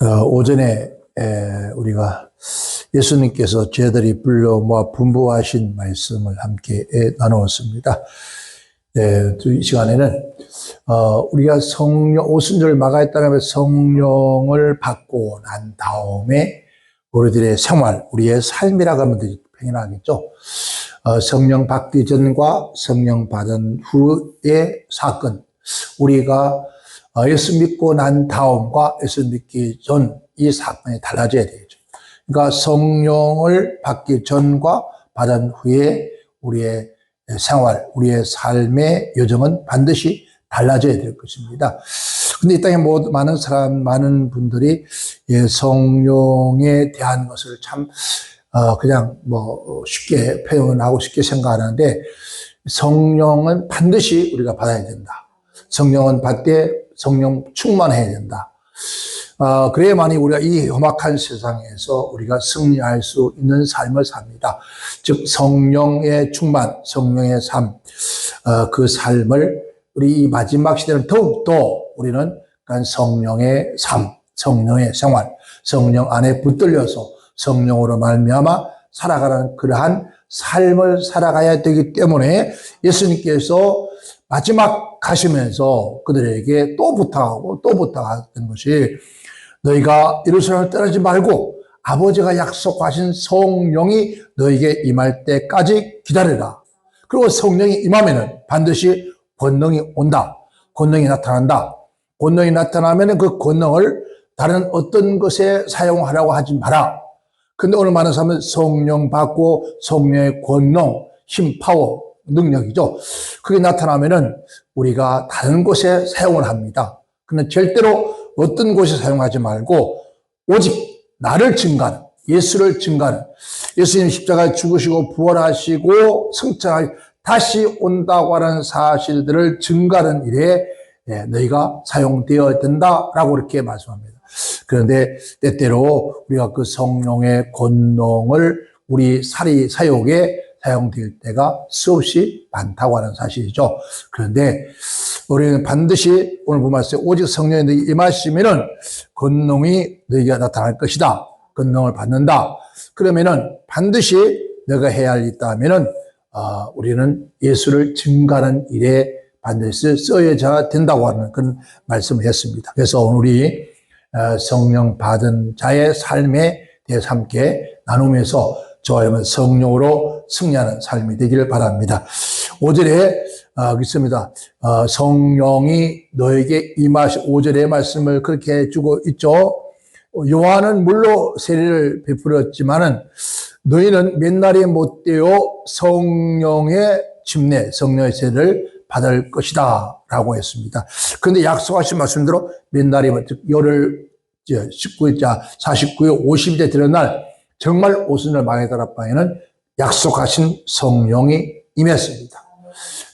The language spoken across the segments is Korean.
오전에 우리가 예수님께서 저희들이 불러 모아 분부하신 말씀을 함께 나누었습니다. 이 시간에는 우리가 성령, 오순절 마가의 따르면 성령을 받고 난 다음에 우리들의 생활, 우리의 삶이라고 하면 되게 평행하겠죠. 성령 받기 전과 성령 받은 후의 사건, 우리가 예수 믿고 난 다음과 예수 믿기 전 이 사건이 달라져야 되겠죠. 그러니까 성령을 받기 전과 받은 후에 우리의 생활, 우리의 삶의 여정은 반드시 달라져야 될 것입니다. 근데 이 땅에 많은 분들이 성령에 대한 것을 참 그냥 쉽게 표현하고 쉽게 생각하는데, 성령은 반드시 우리가 받아야 된다. 성령은 받되 성령 충만해야 된다. 그래야만이 우리가 이 험악한 세상에서 우리가 승리할 수 있는 삶을 삽니다. 즉 성령의 충만, 성령의 삶, 그 삶을 우리 이 마지막 시대는 더욱더 우리는 성령의 삶, 성령의 생활, 성령 안에 붙들려서 성령으로 말미암아 살아가는 그러한 삶을 살아가야 되기 때문에 예수님께서 마지막 가시면서 그들에게 또 부탁하던 것이, 너희가 예루살렘을 떠나지 말고 아버지가 약속하신 성령이 너에게 임할 때까지 기다려라. 그리고 성령이 임하면은 반드시 권능이 온다. 권능이 나타난다. 권능이 나타나면은 그 권능을 다른 어떤 것에 사용하라고 하지 마라. 근데 오늘 많은 사람은 성령 받고 성령의 권능, 힘, 파워, 능력이죠. 그게 나타나면은 우리가 다른 곳에 사용을 합니다. 근데 절대로 어떤 곳에 사용하지 말고 오직 나를 증거하는, 예수를 증거하는, 예수님 십자가에 죽으시고 부활하시고 성천하시고 다시 온다고 하는 사실들을 증거하는 일에 너희가 사용되어야 된다라고 이렇게 말씀합니다. 그런데 때때로 우리가 그 성령의 권능을 우리 사역에 사용될 때가 수없이 많다고 하는 사실이죠. 그런데 우리는 반드시 오늘 본 말씀에 오직 성령이 너희 임하시면은 권능이 너희가 나타날 것이다. 권능을 받는다. 그러면은 반드시 너가 해야 할 일이 있다면은 우리는 예수를 증거하는 일에 반드시 써야 된다고 하는 그런 말씀을 했습니다. 그래서 오늘 우리 성령 받은 자의 삶에 대해서 함께 나누면서 저와 여러분 성령으로 승리하는 삶이 되기를 바랍니다. 5절에 있습니다. 성령이 너에게 임하시, 5절의 말씀을 그렇게 해주고 있죠. 요한은 물로 세례를 베풀었지만은 너희는 맨날이 못되어 성령의 침례, 성령의 세례를 받을 것이다 라고 했습니다. 그런데 약속하신 말씀대로 맨날이 즉 열흘 19일자 49일 50일에 되는 날 정말 오순절 마가다락방에는 약속하신 성령이 임했습니다.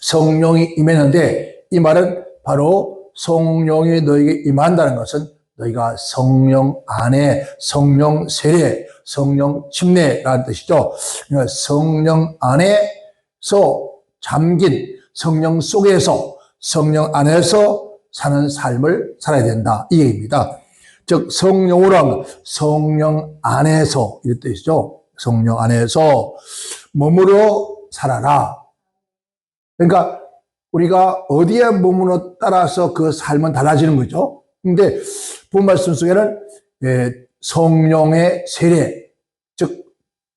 성령이 임했는데 이 말은 바로 성령이 너에게 임한다는 것은 너희가 성령 안에 성령 세례, 성령 침례라는 뜻이죠. 그러니까 성령 안에서 잠긴, 성령 속에서, 성령 안에서 사는 삶을 살아야 된다 이 얘기입니다. 즉 성령으로 하면 성령 안에서 이런 뜻이죠. 성령 안에서 몸으로 살아라. 그러니까 우리가 어디에 머무러 따라서 그 삶은 달라지는 거죠. 근데 본 말씀 속에는 성령의 세례, 즉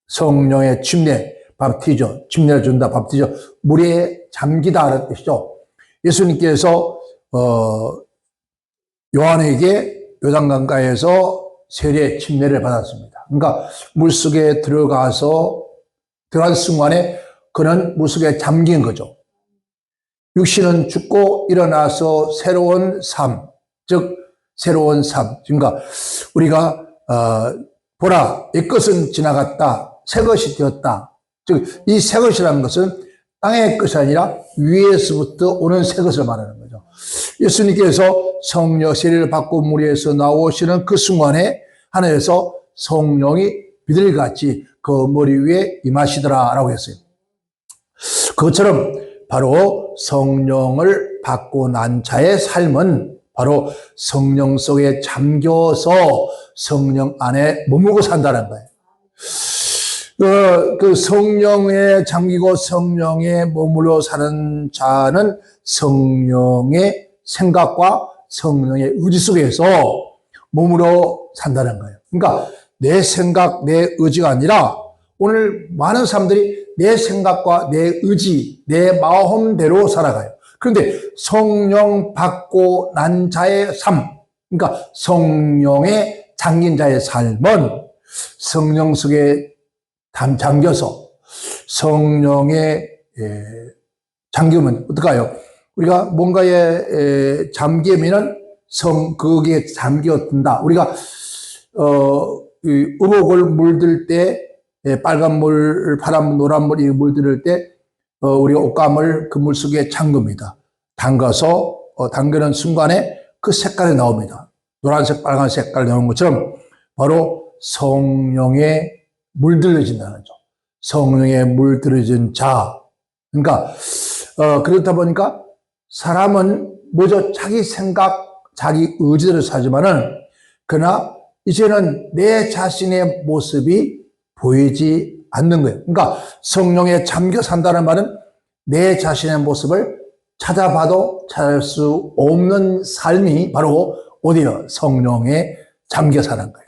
성령의 침례, 밥티저, 침례를 준다, 밥티저, 물에 잠기다 하는 뜻이죠. 예수님께서 요한에게 요단강가에서 세례, 침례를 받았습니다. 그러니까 물속에 들어간 순간에 그는 물속에 잠긴 거죠. 육신은 죽고 일어나서 새로운 삶, 즉 새로운 삶. 그러니까 우리가 보라, 옛것은 지나갔다, 새것이 되었다. 즉 이 새것이라는 것은 땅의 것이 아니라 위에서부터 오는 새것을 말하는 거죠. 예수님께서 성령 세례를 받고 무리에서 나오시는 그 순간에 하늘에서 성령이 비둘기같이 그 머리 위에 임하시더라라고 했어요. 그것처럼 바로 성령을 받고 난 자의 삶은 바로 성령 속에 잠겨서 성령 안에 머물고 산다는 거예요. 그 성령에 잠기고 성령에 머물러 사는 자는 성령의 생각과 성령의 의지 속에서 머물러 산다는 거예요. 그러니까 내 생각, 내 의지가 아니라 오늘 많은 사람들이 내 생각과 내 의지, 내 마음대로 살아가요. 그런데 성령 받고 난 자의 삶, 그러니까 성령에 잠긴 자의 삶은 성령 속에 잠겨서 성령에 잠기면 어떨까요? 우리가 뭔가에 잠기면은 거기에 잠겨든다. 우리가 의복을 물들 때 빨간 물, 파란 물, 노란 물이 물들을 때 우리가 옷감을 그 물 속에 잠깁니다. 담가서 담그는 순간에 그 색깔이 나옵니다. 노란색, 빨간색 색깔 나오는 것처럼 바로 성령에 물들어진다는 거죠. 성령에 물들어진 자. 그러니까 그렇다 보니까 사람은 먼저 자기 생각, 자기 의지대로 살지만은 그러나 이제는 내 자신의 모습이 보이지 않는 거예요. 그러니까 성령에 잠겨 산다는 말은 내 자신의 모습을 찾아봐도 찾을 수 없는 삶이 바로 어디요? 성령에 잠겨 사는 거예요.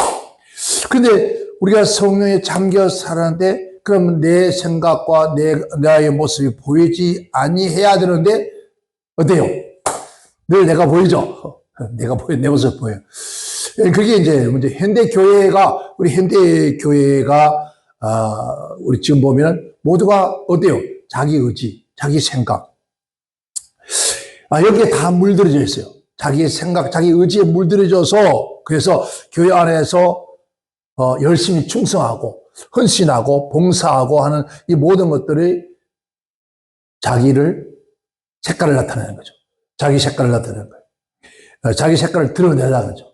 그런데 우리가 성령에 잠겨 사는데 그럼 내 생각과 나의 모습이 보이지 아니해야 되는데 어때요? 늘 내가 보이죠? 내가 보여, 내 모습 보여요. 그게 이제 문제. 현대교회가, 우리 현대교회가, 우리 지금 보면은 모두가 어때요? 자기 의지, 자기 생각. 여기에 다 물들어져 있어요. 자기 생각, 자기 의지에 물들어져서 그래서 교회 안에서 열심히 충성하고 헌신하고 봉사하고 하는 이 모든 것들이 자기를 색깔을 나타내는 거죠. 자기 색깔을 나타내는 거예요. 자기 색깔을 드러내려는 거죠.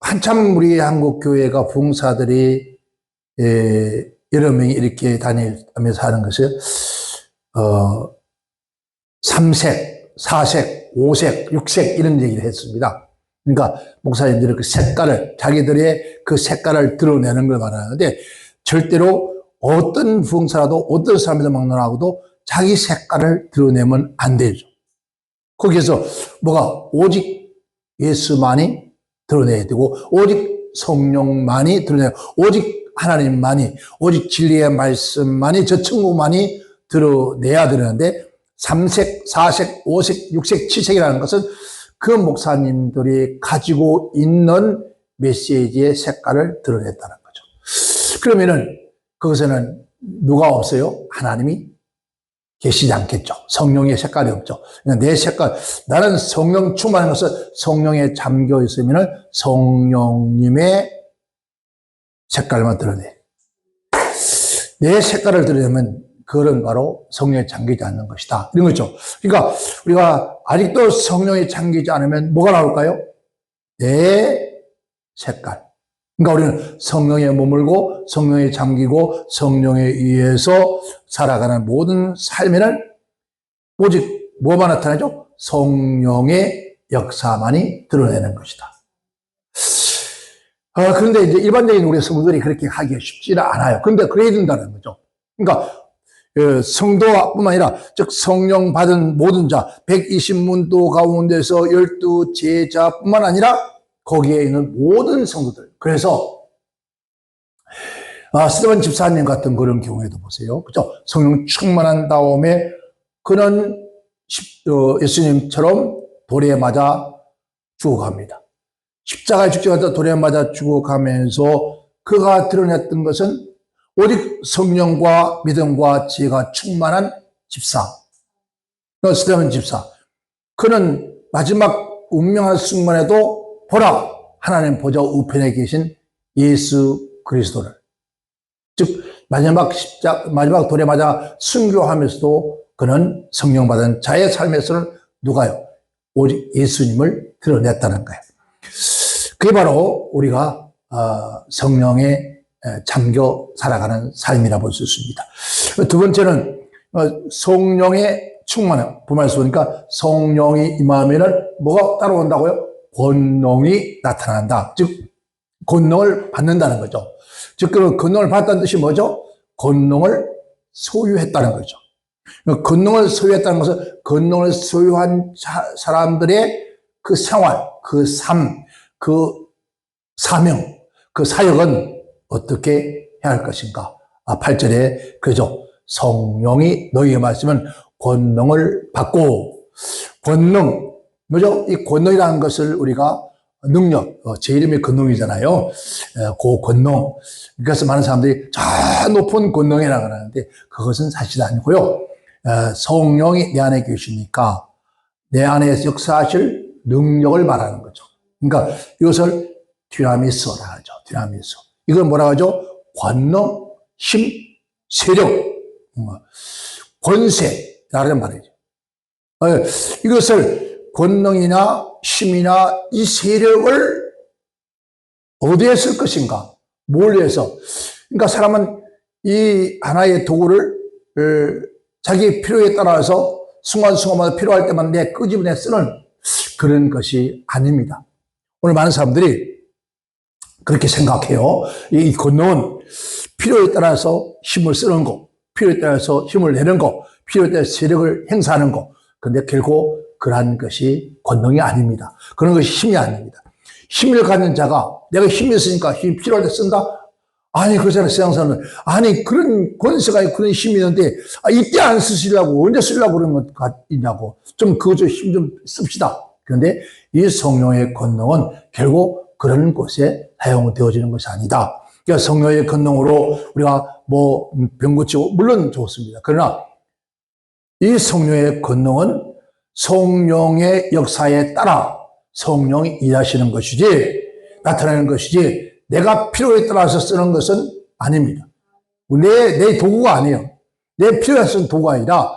한참 우리 한국 교회가 봉사들이 여러 명이 이렇게 다니면서 하는 것을 3색, 4색, 5색, 6색 이런 얘기를 했습니다. 그러니까 목사님들이 그 색깔을 자기들의 그 색깔을 드러내는 걸 말하는데 절대로 어떤 봉사라도 어떤 사람이든 막론하고도 자기 색깔을 드러내면 안 되죠. 거기에서 뭐가 오직 예수만이 드러내야 되고 오직 성령만이 드러내야 되고 오직 하나님만이 오직 진리의 말씀만이 저 친구만이 드러내야 되는데 3색, 4색, 5색, 6색, 7색이라는 것은 그 목사님들이 가지고 있는 메시지의 색깔을 드러냈다는 거죠. 그러면은 그것에는 누가 없어요? 하나님이 계시지 않겠죠. 성령의 색깔이 없죠. 그러니까 내 색깔, 나는 성령 충만한 것은 성령에 잠겨 있으면 성령님의 색깔만 드러내. 내 색깔을 드러내면 그건 바로 성령에 잠기지 않는 것이다. 이런 거죠. 그러니까 우리가 아직도 성령에 잠기지 않으면 뭐가 나올까요? 내 색깔. 그러니까 우리는 성령에 머물고 성령에 잠기고 성령에 의해서 살아가는 모든 삶에는 오직 뭐만 나타나죠? 성령의 역사만이 드러내는 것이다. 그런데 이제 일반적인 우리 성도들이 그렇게 하기가 쉽지는 않아요. 그런데 그래야 된다는 거죠. 그러니까 성도뿐만 아니라 즉 성령 받은 모든 자 120문도 가운데서 12제자뿐만 아니라 거기에 있는 모든 성도들. 그래서 스데반 집사님 같은 그런 경우에도 보세요. 그죠? 성령 충만한 다음에 그는 예수님처럼 돌에 맞아 죽어갑니다. 십자가에 죽지 않다 돌에 맞아 죽어가면서 그가 드러냈던 것은 오직 성령과 믿음과 지혜가 충만한 집사. 스데반 집사. 그는 마지막 운명한 순간에도 보라, 하나님 보좌 우편에 계신 예수 그리스도를. 즉, 마지막 돌에 맞아 순교하면서도 그는 성령 받은 자의 삶에서는 누가요? 오직 예수님을 드러냈다는 거예요. 그게 바로 우리가 성령에 잠겨 살아가는 삶이라 볼 수 있습니다. 두 번째는 성령에 충만해. 부말씀 보니까 성령이 임하면은 뭐가 따라온다고요? 권능이 나타난다. 즉, 권능을 받는다는 거죠. 즉, 그 권능을 받았다는 뜻이 뭐죠? 권능을 소유했다는 거죠. 권능을 소유했다는 것은 권능을 소유한 사람들의 그 생활, 그 삶, 그 사명, 그 사역은 어떻게 해야 할 것인가? 8절에 그죠. 성령이 너희에게 말씀은 권능을 받고, 권능, 뭐죠? 이 권능이라는 것을 우리가 능력, 제 이름이 권능이잖아요. 그 권능. 그래서 많은 사람들이 저 높은 권능이라고 하는데 그것은 사실 아니고요. 성령이 내 안에 계시니까 내 안에서 역사하실 능력을 말하는 거죠. 그러니까 이것을 디나미스라 하죠. 디나미스. 이걸 뭐라고 하죠? 권능, 힘, 세력, 권세라는 말이죠. 이것을 권능이나 힘이나 이 세력을 어디에 쓸 것인가? 뭘 위해서? 그러니까 사람은 이 하나의 도구를 자기 필요에 따라서 순간순간마다 필요할 때만 내 끄집어내 쓰는 그런 것이 아닙니다. 오늘 많은 사람들이 그렇게 생각해요. 이 권능은 필요에 따라서 힘을 쓰는 거, 필요에 따라서 힘을 내는 거, 필요에 따라서 세력을 행사하는 거. 근데 결국 그러한 것이 권능이 아닙니다. 그런 것이 힘이 아닙니다. 힘을 갖는 자가 내가 힘이 있으니까 힘이 필요할 때 쓴다? 아니, 그렇잖아요. 세상에서는. 아니, 그런 권세가 있고 그런 힘이 있는데, 이때 안 쓰시려고, 언제 쓰려고 그런 것 있냐고. 좀 그거 좀 힘 좀 씁시다. 그런데 이 성령의 권능은 결국 그런 곳에 사용되어지는 것이 아니다. 그러니까 성령의 권능으로 우리가 뭐 병 고치고, 물론 좋습니다. 그러나 이 성령의 권능은 성령의 역사에 따라 성령이 일하시는 것이지, 나타나는 것이지, 내가 필요에 따라서 쓰는 것은 아닙니다. 내 도구가 아니에요. 내 필요에 쓰는 도구가 아니라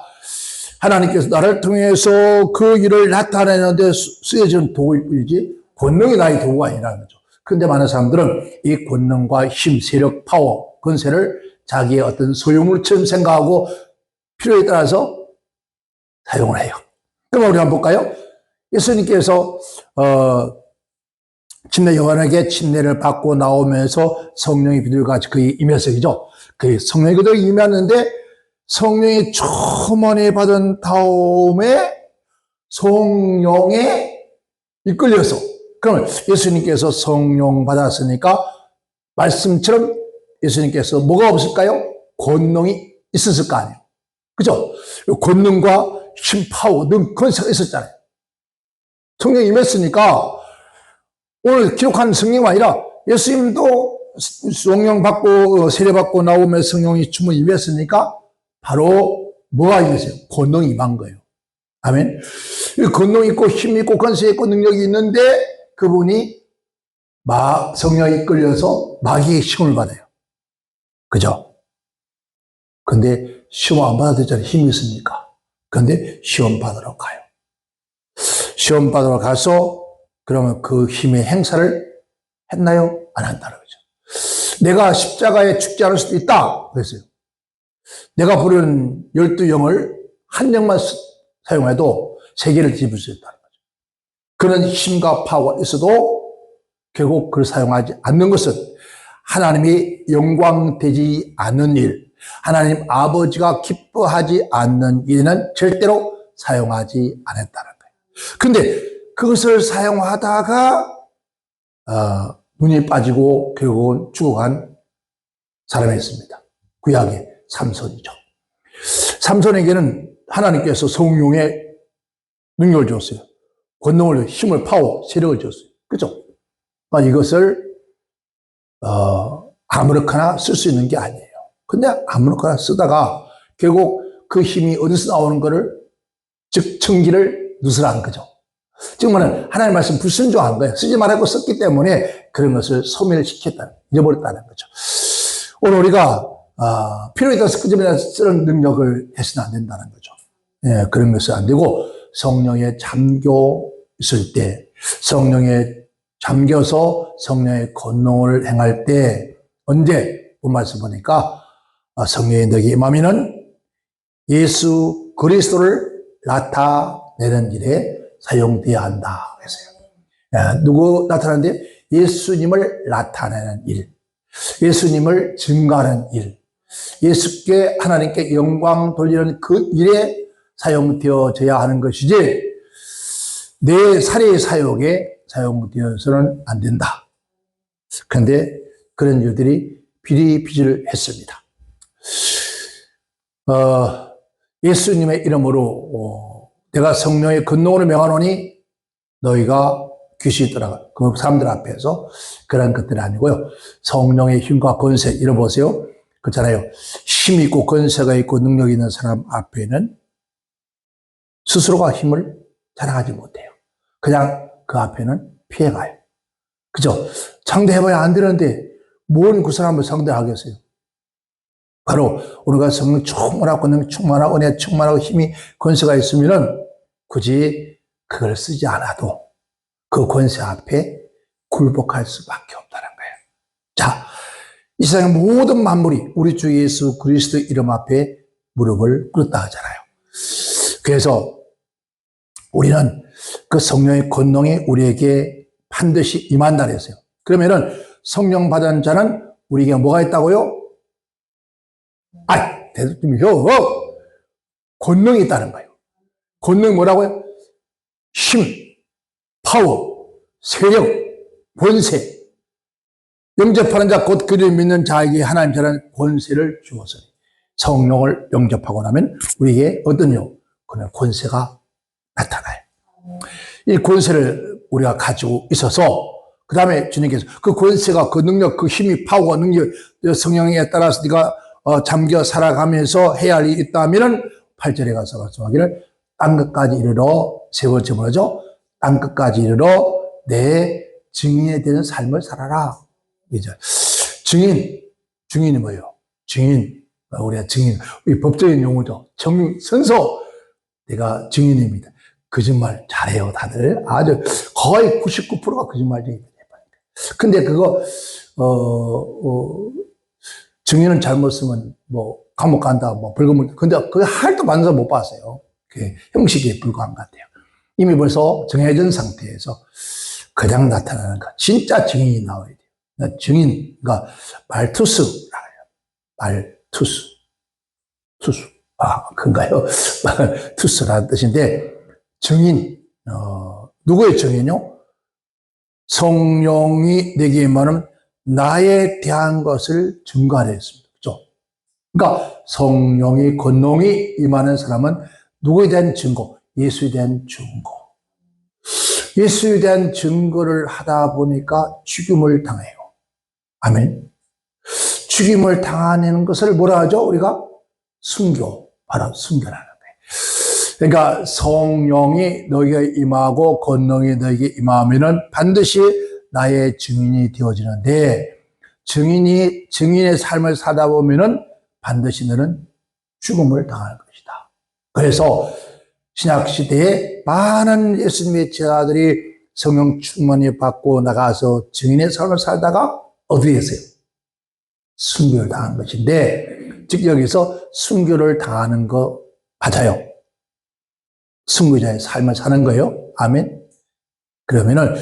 하나님께서 나를 통해서 그 일을 나타내는데 쓰여지는 도구일 뿐이지 권능이 나의 도구가 아니라는 거죠. 그런데 많은 사람들은 이 권능과 힘, 세력, 파워, 권세를 자기의 어떤 소유물처럼 생각하고 필요에 따라서 사용을 해요. 그럼 우리 한번 볼까요? 예수님께서 침례 요한에게 침례를 받고 나오면서 성령이 비둘기같이 그의 임했어요. 그 성령이 그대로 임했는데 성령이 충만히 받은 다음에 성령에 이끌려서, 그러면 예수님께서 성령 받았으니까 말씀처럼 예수님께서 뭐가 없을까요? 권능이 있었을 거 아니에요. 그죠? 권능과 힘, 파워, 능, 권세가 있었잖아요. 성령이 임했으니까 오늘 기록한 성령이 아니라 예수님도 성령 받고 세례 받고 나오면 성령이 충분히 임했으니까 바로 뭐가 임했어요? 권능이 임한 거예요. 아멘. 권능이 있고 힘이 있고 권세 있고 능력이 있는데 그분이 성령이 끌려서 마귀의 시험을 받아요. 그죠? 근데 시험 안 받아도 되잖아요. 힘이 있으니까. 근데 시험 받으러 가요. 시험 받으러 가서 그러면 그 힘의 행사를 했나요? 안 한다는 거죠. 내가 십자가에 죽지 않을 수도 있다. 그랬어요. 내가 부른 12영을 한 영만 사용해도 세계를 뒤집을 수 있다는 거죠. 그런 힘과 파워가 있어도 결국 그걸 사용하지 않는 것은 하나님이 영광되지 않는 일, 하나님 아버지가 기뻐하지 않는 일에는 절대로 사용하지 않았다는 거예요. 근데 그것을 사용하다가 눈이 빠지고 결국은 죽어간 사람이 있습니다. 구약의 삼손이죠. 삼손에게는 하나님께서 성령의 능력을 줬어요. 권능을, 힘을, 파워, 세력을 줬어요. 그죠? 그러니까 이것을 아무렇게나 쓸 수 있는 게 아니에요. 근데 아무렇게나 쓰다가 결국 그 힘이 어디서 나오는 거를, 즉 청기를 누설한 거죠. 즉 말은 하나님의 말씀 불순종한 거예요. 쓰지 말라고 썼기 때문에 그런 것을 소멸시켰다, 잊어버렸다는 거죠. 오늘 우리가 필요에 따라서 끄집어내 쓰는 능력을 해서는 안 된다는 거죠. 예, 그런 것은 안 되고 성령에 잠겨 있을 때, 성령에 잠겨서 성령의 권능을 행할 때, 언제 본 말씀 보니까 성령이 너에게 임하면은 예수 그리스도를 나타내는 일에 사용되어야 한다. 그랬어요. 누구 나타나는데? 예수님을 나타내는 일, 예수님을 증거하는 일, 예수께 하나님께 영광 돌리는 그 일에 사용되어져야 하는 것이지 내 살의 사역에 사용되어서는 안 된다. 그런데 그런 일들이 비리비질했습니다. 예수님의 이름으로 내가 성령의 권능으로 명하노니 너희가 귀신이 떠나가. 그 사람들 앞에서 그런 것들이 아니고요. 성령의 힘과 권세, 이런 보세요. 그렇잖아요. 힘이 있고 권세가 있고 능력이 있는 사람 앞에는 스스로가 힘을 자랑하지 못해요. 그냥 그 앞에는 피해가요. 그죠? 상대해봐야 안 되는데 뭔 그 사람을 상대하겠어요? 바로 우리가 성령 충만하고 권능 충만하고 은혜 충만하고 힘이 권세가 있으면은 굳이 그걸 쓰지 않아도 그 권세 앞에 굴복할 수밖에 없다는 거예요. 자, 이 세상의 모든 만물이 우리 주 예수 그리스도 이름 앞에 무릎을 꿇었다 하잖아요. 그래서 우리는 그 성령의 권능이 우리에게 반드시 임한다 그랬어요. 그러면은 성령 받은 자는 우리에게 뭐가 있다고요? 대통령이요. 권능이 있다는 거예요. 권능이 뭐라고요? 힘, 파워, 세력, 권세. 영접하는 자, 곧 그를 믿는 자에게 하나님 자는 권세를 주어서 성령을 영접하고 나면 우리에게 어떤요? 그런 권세가 나타나요. 이 권세를 우리가 가지고 있어서 그 다음에 주님께서 그 권세가 그 능력, 그 힘이, 파워가 능력, 성령에 따라서 네가 잠겨 살아가면서 해야 할 일이 있다면은 8절에 가서 말씀하기를 땅 끝까지 이르러, 세 번째 뭐죠? 땅 끝까지 이르러 내 증인에 대한 삶을 살아라. 이제 증인이 뭐예요? 증인, 우리가 증인, 이 법적인 용어죠. 선서, 내가 증인입니다. 거짓말 잘해요, 다들. 아주 거의 99%가 거짓말쟁이들. 근데 그거 증인은 잘못 쓰면 뭐 감옥 간다, 뭐 벌금을. 근데 그게 하나도 만져서 못 봤어요. 그게 형식에 불과한 것 같아요. 이미 벌써 정해진 상태에서 그냥 나타나는 것. 진짜 증인이 나와야 돼요. 증인, 그러니까 말투스라고 해요. 투수. 그런가요? 투스라는 뜻인데, 증인, 누구의 증인이요? 성령이 내게 임하는 나에 대한 것을 증거하려 했습니다. 그죠? 그러니까 성령이 권능이 임하는 사람은 누구에 대한 증거? 예수에 대한 증거. 예수에 대한 증거를 하다 보니까 죽임을 당해요. 아멘. 죽임을 당하는 것을 뭐라 하죠? 우리가 순교, 바로 순교라는 거예요. 그러니까 성령이 너에게 임하고 권능이 너에게 임하면은 반드시 나의 증인이 되어지는데, 증인의 삶을 사다 보면은 반드시 너는 죽음을 당할 것이다. 그래서 신약시대에 많은 예수님의 제자들이 성령 충만히 받고 나가서 증인의 삶을 살다가 어디에 계세요? 순교를 당한 것인데, 즉 여기서 순교를 당하는 거 맞아요. 순교자의 삶을 사는 거예요. 아멘. 그러면은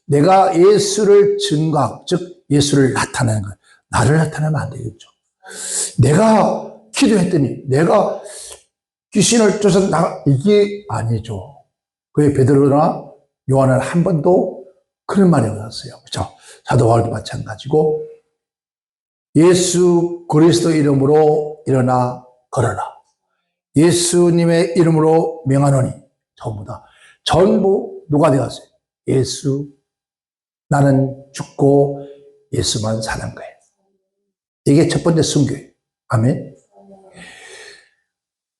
내가 예수를 증거하고, 즉 예수를 나타내는 거예요. 나를 나타내면 안 되겠죠. 내가 기도했더니 내가 귀신을 쫓아서 이게 아니죠. 그게 베드로나 요한은 한 번도 그런 말이 없었어요. 그렇죠? 사도 바울도 마찬가지고, 예수 그리스도 이름으로 일어나 걸어라. 예수님의 이름으로 명하노니. 전부 누가 되었어요? 예수. 나는 죽고 예수만 사는 거예요. 이게 첫 번째 순교예요. 아멘.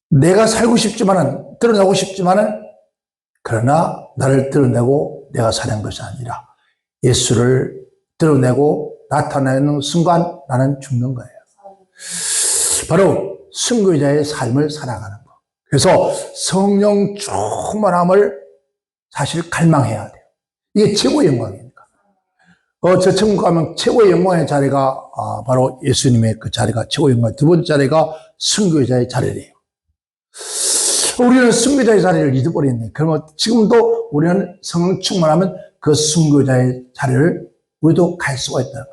내가 살고 싶지만은, 드러나고 싶지만은, 그러나 나를 드러내고 내가 사는 것이 아니라 예수를 드러내고 나타내는 순간 나는 죽는 거예요. 바로 순교자의 삶을 살아가는 거. 그래서 성령 충만함을 사실 갈망해야 돼요. 이게 최고의 영광이니까. 저 천국 가면 최고의 영광의 자리가 바로 예수님의 그 자리가 최고의 영광. 두 번째 자리가 순교자의 자리래요. 우리는 순교자의 자리를 잊어버렸네. 그러면 지금도 우리는 성령 충만하면 그 순교자의 자리를 우리도 갈 수가 있다.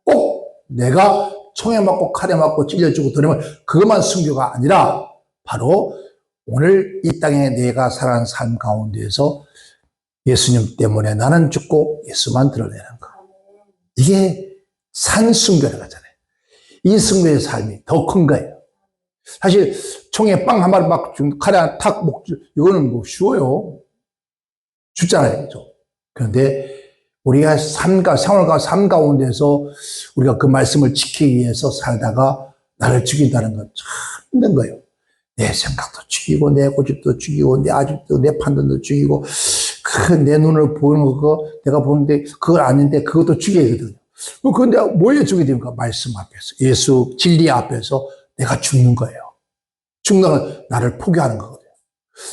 꼭 내가 총에 맞고 칼에 맞고 찔려 죽고 들으면 그것만 순교가 아니라 바로 오늘 이 땅에 내가 살아가는 삶 가운데에서 예수님 때문에 나는 죽고 예수만 드러내는 거. 이게 산순교라고 하잖아요. 이 순교의 삶이 더 큰 거예요. 사실 총에 빵 한 마리 막 칼에 하나 탁 이거는 뭐 쉬워요. 죽잖아요. 그런데 우리가 생활과 삶 가운데서 우리가 그 말씀을 지키기 위해서 살다가 나를 죽인다는 건 참 힘든 거예요. 내 생각도 죽이고, 내 고집도 죽이고, 내 아집도, 내 판단도 죽이고, 내 눈을 보는 거, 내가 보는데 그걸 아는데 그것도 죽여야 되거든요. 그런데 뭐에 죽게 됩니까? 말씀 앞에서. 예수 진리 앞에서 내가 죽는 거예요. 죽는 건 나를 포기하는 거거든요.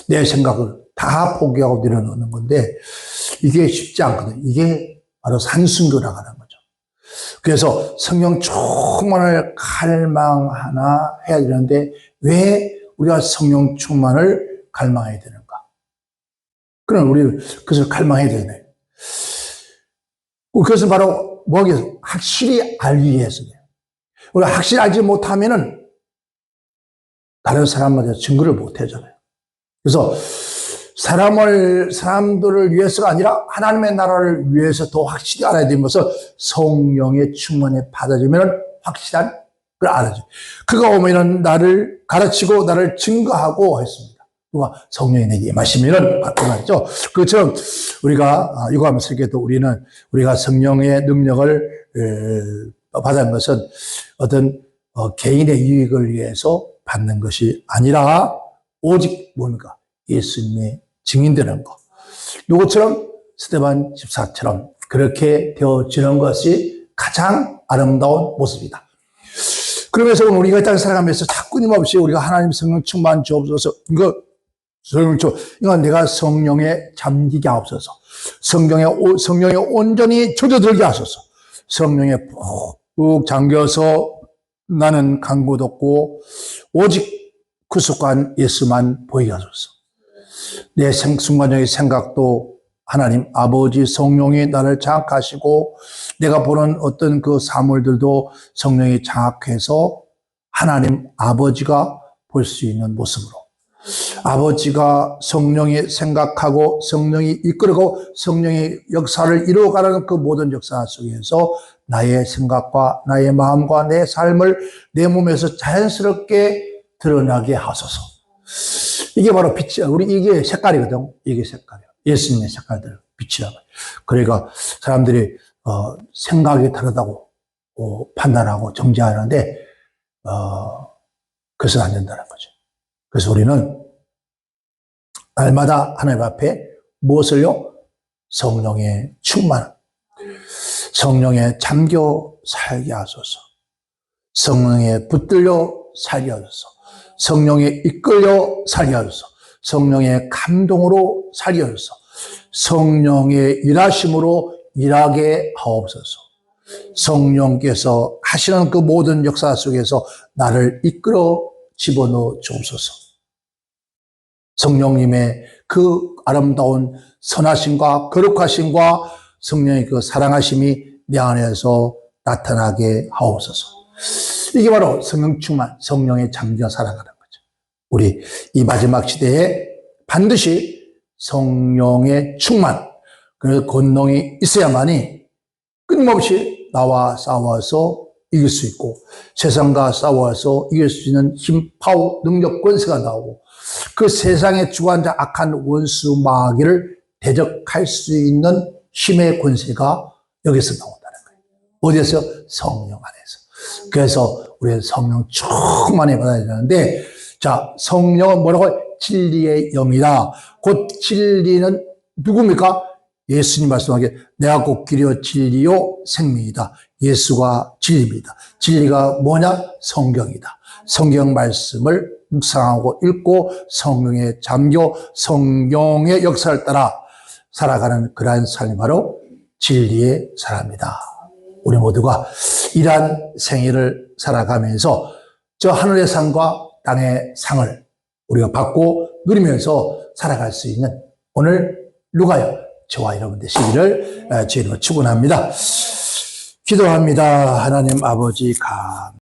내 생각을 다 포기하고 내려놓는 건데 이게 쉽지 않거든요. 이게 바로 산순교라고 하는 거죠. 그래서 성령 충만을 갈망하나 해야 되는데 왜 우리가 성령 충만을 갈망해야 되는가? 그럼 우리 그것을 갈망해야 되네. 그것은 바로 뭐겠어요? 확실히 알기 위해서예요. 우리가 확실히 알지 못하면은 다른 사람한테 증거를 못 하잖아요. 그래서 사람들을 위해서가 아니라 하나님의 나라를 위해서 더 확실히 알아야 되는 것은 성령의 충만에 받아들이면 확실한 걸 알아죠. 그가 오면은 나를 가르치고 나를 증거하고 했습니다. 누가 성령이 내게 임하시면은 그 말이죠. 그것처럼 우리가 이거하면서 이렇게도 우리가 성령의 능력을 받은 것은 어떤 개인의 유익을 위해서 받는 것이 아니라 오직 뭡니까? 예수님의 증인되는 것. 누구처럼 스데반 집사처럼 그렇게 되어지는 것이 가장 아름다운 모습이다. 그러면서 우리가 이 땅에 살아가면서 자꾸 끊임없이 우리가 하나님 성령 충만 주옵소서. 이거 내가 성령에 잠기게 하옵소서. 성령에 온전히 젖어들게 하소서. 성령에 푹 잠겨서 나는 간 곳 없고 오직 구속한 예수만 보이게 하소서. 내 순간적인 생각도 하나님 아버지 성령이 나를 장악하시고 내가 보는 어떤 그 사물들도 성령이 장악해서 하나님 아버지가 볼 수 있는 모습으로 아버지가 성령이 생각하고 성령이 이끌고 성령의 역사를 이루어가는 그 모든 역사 속에서 나의 생각과 나의 마음과 내 삶을 내 몸에서 자연스럽게 드러나게 하소서. 이게 바로 빛이야. 이게 색깔이거든. 이게 색깔이야. 예수님의 색깔들, 빛이란 말이야. 그러니까 사람들이 생각이 다르다고 판단하고 정죄하는데 그것은 안 된다는 거죠. 그래서 우리는 날마다 하나님 앞에 무엇을요? 성령의 충만, 성령에 잠겨 살게 하소서. 성령에 붙들려 살게 하소서. 성령에 이끌려 살게 하소서. 성령의 감동으로 살게 하소서. 성령의 일하심으로 일하게 하옵소서. 성령께서 하시는 그 모든 역사 속에서 나를 이끌어 집어넣어 주옵소서. 성령님의 그 아름다운 선하심과 거룩하심과 성령의 그 사랑하심이 내 안에서 나타나게 하옵소서. 이게 바로 성령 충만, 성령에 잠겨 살아가는 거죠. 우리 이 마지막 시대에 반드시 성령의 충만, 그 권능이 있어야만이 끊임없이 나와 싸워서 이길 수 있고 세상과 싸워서 이길 수 있는 힘, 파워, 능력, 권세가 나오고 그 세상의 주관자 악한 원수 마귀를 대적할 수 있는 힘의 권세가 여기서 나온다는 거예요. 어디에서? 성령 안에서. 그래서 우리는 성령 충만히 받아야 되는데, 자, 성령은 뭐라고? 진리의 영이다. 곧 진리는 누굽니까? 예수님 말씀하기에 내가 곧 길이요 진리요 생명이다. 예수가 진리입니다. 진리가 뭐냐? 성경이다. 성경 말씀을 묵상하고 읽고 성령에 잠겨 성령의 역사를 따라 살아가는 그러한 삶이 바로 진리의 사람이다. 우리 모두가 이러한 생애를 살아가면서 저 하늘의 상과 땅의 상을 우리가 받고 누리면서 살아갈 수 있는 오늘 누가요? 저와 여러분 되시기를 주님으로 축원합니다. 기도합니다. 하나님 아버지